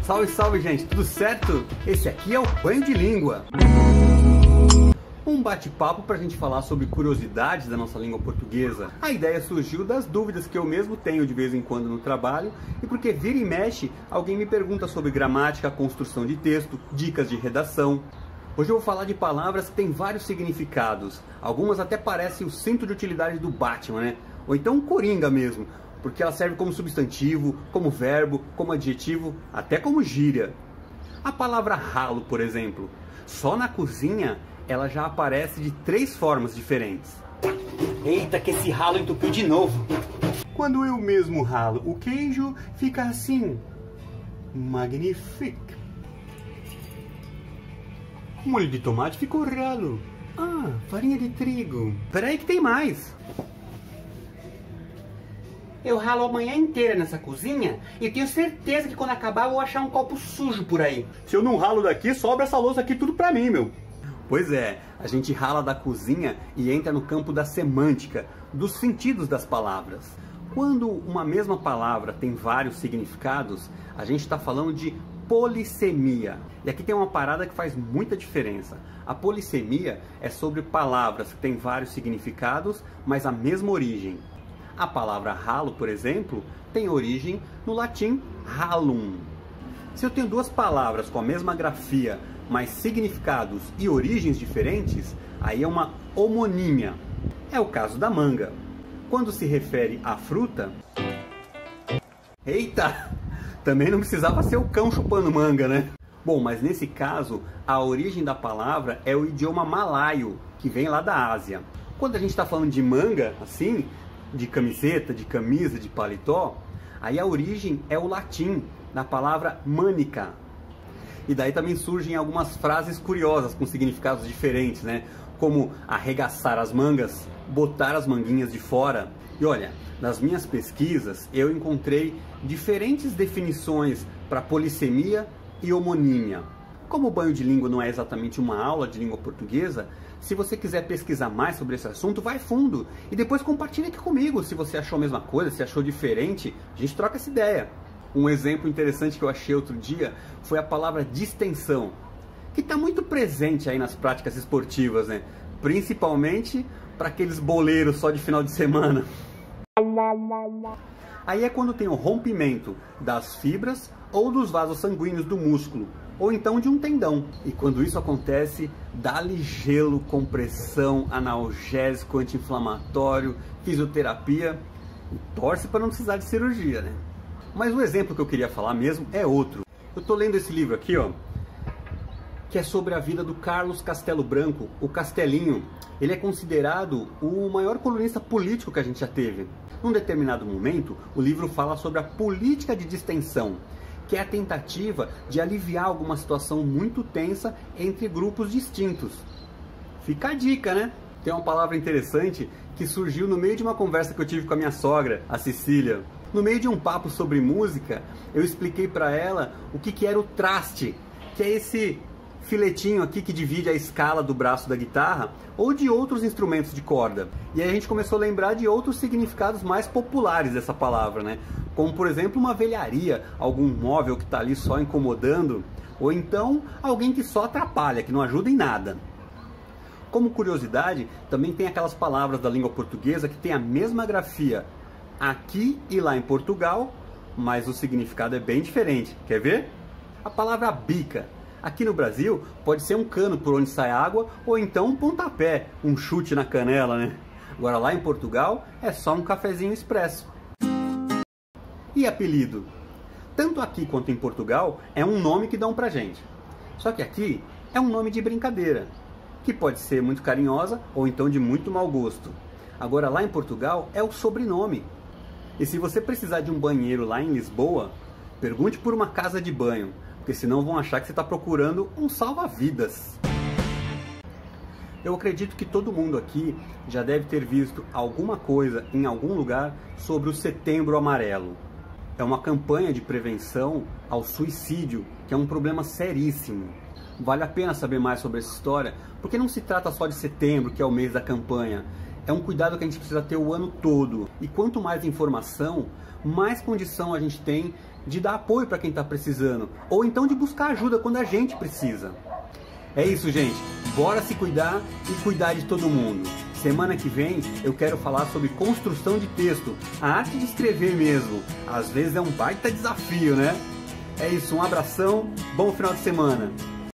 Salve, salve, gente, tudo certo? Esse aqui é o Banho de Língua. Um bate-papo para a gente falar sobre curiosidades da nossa língua portuguesa. A ideia surgiu das dúvidas que eu mesmo tenho de vez em quando no trabalho e porque vira e mexe, alguém me pergunta sobre gramática, construção de texto, dicas de redação. Hoje eu vou falar de palavras que têm vários significados. Algumas até parecem o cinto de utilidade do Batman, né? Ou então um coringa mesmo, porque ela serve como substantivo, como verbo, como adjetivo, até como gíria. A palavra ralo, por exemplo, só na cozinha ela já aparece de 3 formas diferentes. Eita, que esse ralo entupiu de novo. Quando eu mesmo ralo o queijo, fica assim. Magnifique. O molho de tomate ficou ralo. Ah, farinha de trigo. Peraí que tem mais. Eu ralo a manhã inteira nessa cozinha e tenho certeza que quando acabar eu vou achar um copo sujo por aí. Se eu não ralo daqui, sobra essa louça aqui tudo pra mim, meu. Pois é, a gente rala da cozinha e entra no campo da semântica, dos sentidos das palavras. Quando uma mesma palavra tem vários significados, a gente está falando de polissemia. E aqui tem uma parada que faz muita diferença. A polissemia é sobre palavras que têm vários significados, mas a mesma origem. A palavra ralo, por exemplo, tem origem no latim ralum. Se eu tenho 2 palavras com a mesma grafia, mas significados e origens diferentes, aí é uma homonímia. É o caso da manga. Quando se refere à fruta... Eita! Também não precisava ser o cão chupando manga, né? Bom, mas nesse caso, a origem da palavra é o idioma malaio, que vem lá da Ásia. Quando a gente está falando de manga, assim, de camiseta, de camisa, de paletó, aí a origem é o latim, da palavra manica. E daí também surgem algumas frases curiosas com significados diferentes, né? Como arregaçar as mangas, botar as manguinhas de fora. E olha, nas minhas pesquisas eu encontrei diferentes definições para polissemia e homonímia. Como o Banho de Língua não é exatamente uma aula de língua portuguesa, se você quiser pesquisar mais sobre esse assunto, vai fundo. E depois compartilha aqui comigo. Se você achou a mesma coisa, se achou diferente, a gente troca essa ideia. Um exemplo interessante que eu achei outro dia foi a palavra distensão, que está muito presente aí nas práticas esportivas, né? Principalmente para aqueles boleiros só de final de semana. Aí é quando tem o rompimento das fibras ou dos vasos sanguíneos do músculo, ou então de um tendão. E quando isso acontece, dá-lhe gelo, compressão, analgésico, anti-inflamatório, fisioterapia, e torce para não precisar de cirurgia, né? Mas o exemplo que eu queria falar mesmo é outro. Eu estou lendo esse livro aqui, ó, que é sobre a vida do Carlos Castelo Branco, o Castelinho. Ele é considerado o maior colunista político que a gente já teve. Num determinado momento, o livro fala sobre a política de distensão, que é a tentativa de aliviar alguma situação muito tensa entre grupos distintos. Fica a dica, né? Tem uma palavra interessante que surgiu no meio de uma conversa que eu tive com a minha sogra, a Cecília. No meio de um papo sobre música, eu expliquei para ela o que era o traste, que é esse filetinho aqui que divide a escala do braço da guitarra ou de outros instrumentos de corda. E aí a gente começou a lembrar de outros significados mais populares dessa palavra, né? Como, por exemplo, uma velharia, algum móvel que está ali só incomodando, ou então alguém que só atrapalha, que não ajuda em nada. Como curiosidade, também tem aquelas palavras da língua portuguesa que tem a mesma grafia aqui e lá em Portugal, mas o significado é bem diferente. Quer ver? A palavra bica. Aqui no Brasil pode ser um cano por onde sai água ou então um pontapé, um chute na canela, né? Agora lá em Portugal é só um cafezinho expresso. E apelido? Tanto aqui quanto em Portugal é um nome que dão pra gente. Só que aqui é um nome de brincadeira, que pode ser muito carinhosa ou então de muito mau gosto. Agora lá em Portugal é o sobrenome. E se você precisar de um banheiro lá em Lisboa, pergunte por uma casa de banho, porque senão vão achar que você está procurando um salva-vidas. Eu acredito que todo mundo aqui já deve ter visto alguma coisa em algum lugar sobre o Setembro Amarelo. É uma campanha de prevenção ao suicídio, que é um problema seríssimo. Vale a pena saber mais sobre essa história, porque não se trata só de setembro, que é o mês da campanha. É um cuidado que a gente precisa ter o ano todo. E quanto mais informação, mais condição a gente tem de dar apoio para quem está precisando, ou então de buscar ajuda quando a gente precisa. É isso, gente. Bora se cuidar e cuidar de todo mundo. Semana que vem eu quero falar sobre construção de texto, a arte de escrever mesmo. Às vezes é um baita desafio, né? É isso, um abração, bom final de semana.